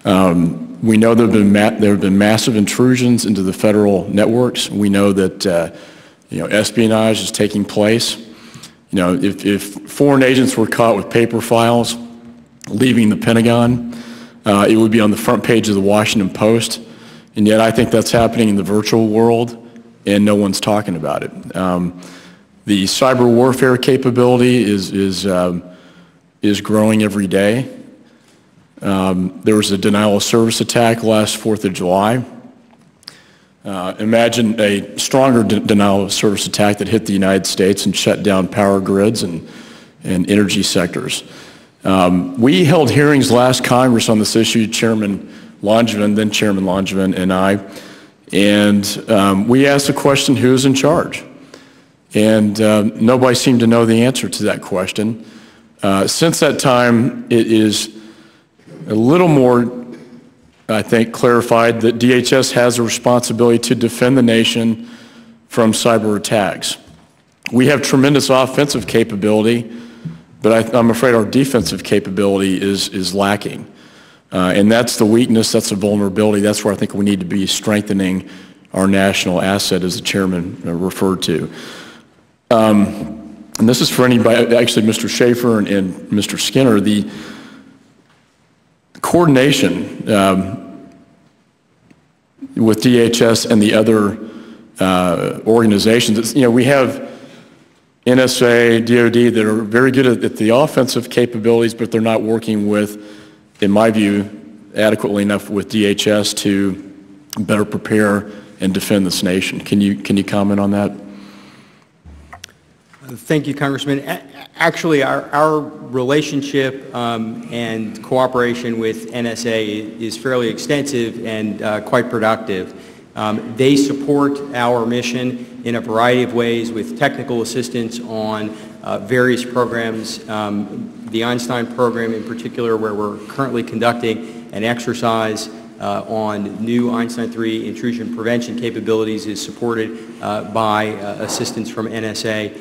We know there have been massive intrusions into the federal networks. We know that espionage is taking place. If foreign agents were caught with paper files leaving the Pentagon, it would be on the front page of the Washington Post. And yet I think that's happening in the virtual world, and no one's talking about it. The cyber warfare capability is growing every day. There was a denial of service attack last 4th of July. Imagine a stronger denial of service attack that hit the United States and shut down power grids and energy sectors. We held hearings last Congress on this issue, Chairman Langevin, then Chairman Langevin, and I, and we asked the question, who's in charge? And nobody seemed to know the answer to that question. Since that time, it is a little more, I think, clarified that DHS has a responsibility to defend the nation from cyber attacks. We have tremendous offensive capability, but I'm afraid our defensive capability is lacking. And that's the weakness, that's the vulnerability, that's where I think we need to be strengthening our national asset, as the chairman referred to. And this is for anybody, actually Mr. Schaefer and Mr. Skinner, the coordination with DHS and the other organizations. We have NSA, DOD that are very good at the offensive capabilities, but they're not working with, in my view, adequately enough with DHS to better prepare and defend this nation. Can you comment on that? Thank you, Congressman. Actually, our relationship and cooperation with NSA is fairly extensive and quite productive. They support our mission in a variety of ways with technical assistance on various programs. The Einstein program in particular, where we're currently conducting an exercise on new Einstein 3 intrusion prevention capabilities, is supported by assistance from NSA.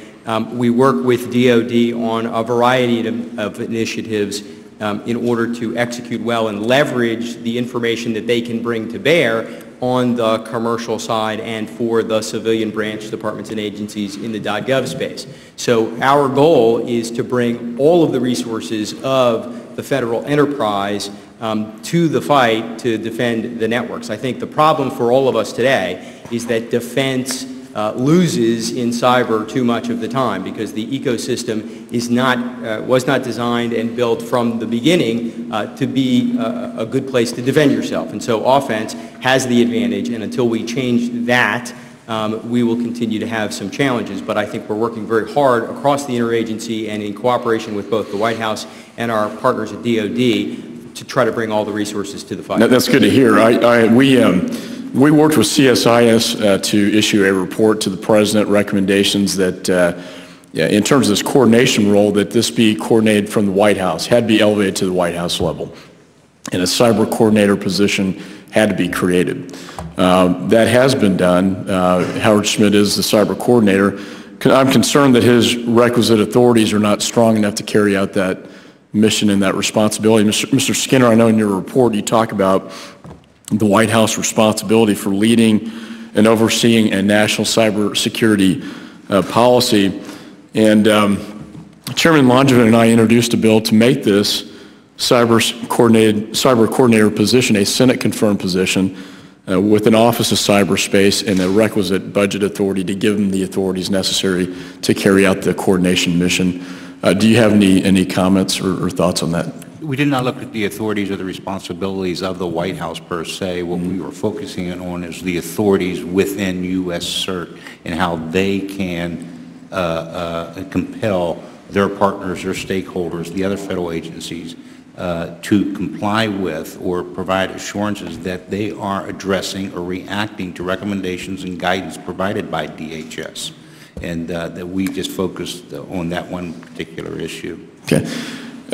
We work with DoD on a variety of initiatives in order to execute well and leverage the information that they can bring to bear on the commercial side and for the civilian branch departments and agencies in the .gov space. So our goal is to bring all of the resources of the federal enterprise to the fight to defend the networks. I think the problem for all of us today is that defense loses in cyber too much of the time, because the ecosystem was not designed and built from the beginning to be a good place to defend yourself. And so offense has the advantage, and until we change that, we will continue to have some challenges. But I think we're working very hard across the interagency and in cooperation with both the White House and our partners at DoD to try to bring all the resources to the fight. That's good to hear. We worked with CSIS to issue a report to the President, recommendations that, in terms of this coordination role, that this be coordinated from the White House, had to be elevated to the White House level. And a cyber coordinator position had to be created. That has been done. Howard Schmidt is the cyber coordinator. I'm concerned that his requisite authorities are not strong enough to carry out that mission and that responsibility. Mr. Skinner, I know in your report you talk about the White House responsibility for leading and overseeing a national cybersecurity policy. And Chairman Langevin and I introduced a bill to make this cyber coordinator position a Senate-confirmed position with an Office of Cyberspace and a requisite budget authority to give them the authorities necessary to carry out the coordination mission. Do you have any comments or thoughts on that? We did not look at the authorities or the responsibilities of the White House per se. What we were focusing on is the authorities within U.S. CERT and how they can compel their partners, their stakeholders, the other federal agencies to comply with or provide assurances that they are addressing or reacting to recommendations and guidance provided by DHS. And that we just focused on that one particular issue. Okay.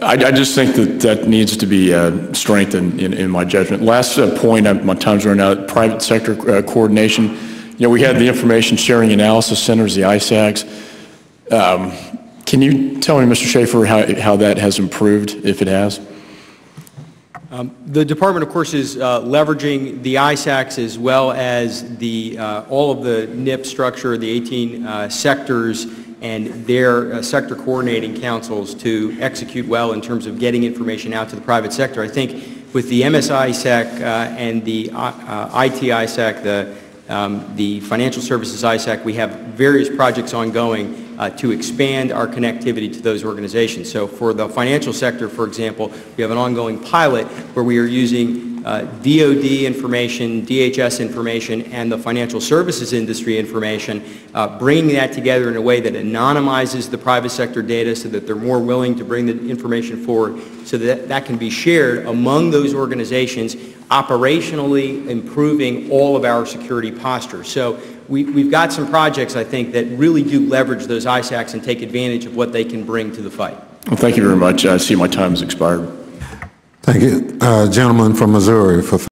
I just think that needs to be strengthened in my judgment. Last point, my time's running out, private sector coordination. We had the Information Sharing Analysis Centers, the ISACs. Can you tell me, Mr. Schaefer, how that has improved, if it has? The Department, of course, is leveraging the ISACs as well as all of the NIP structure, the 18 sectors, and their sector coordinating councils to execute well in terms of getting information out to the private sector. I think with the MSISAC and the IT ISAC, the Financial Services ISAC, we have various projects ongoing to expand our connectivity to those organizations. So for the financial sector, for example, we have an ongoing pilot where we are using DOD information, DHS information, and the financial services industry information, bringing that together in a way that anonymizes the private sector data so that they're more willing to bring the information forward so that that can be shared among those organizations, operationally improving all of our security posture. So we've got some projects, I think, that really do leverage those ISACs and take advantage of what they can bring to the fight. Well, thank you very much. I see my time has expired. Thank you. Gentleman from Missouri for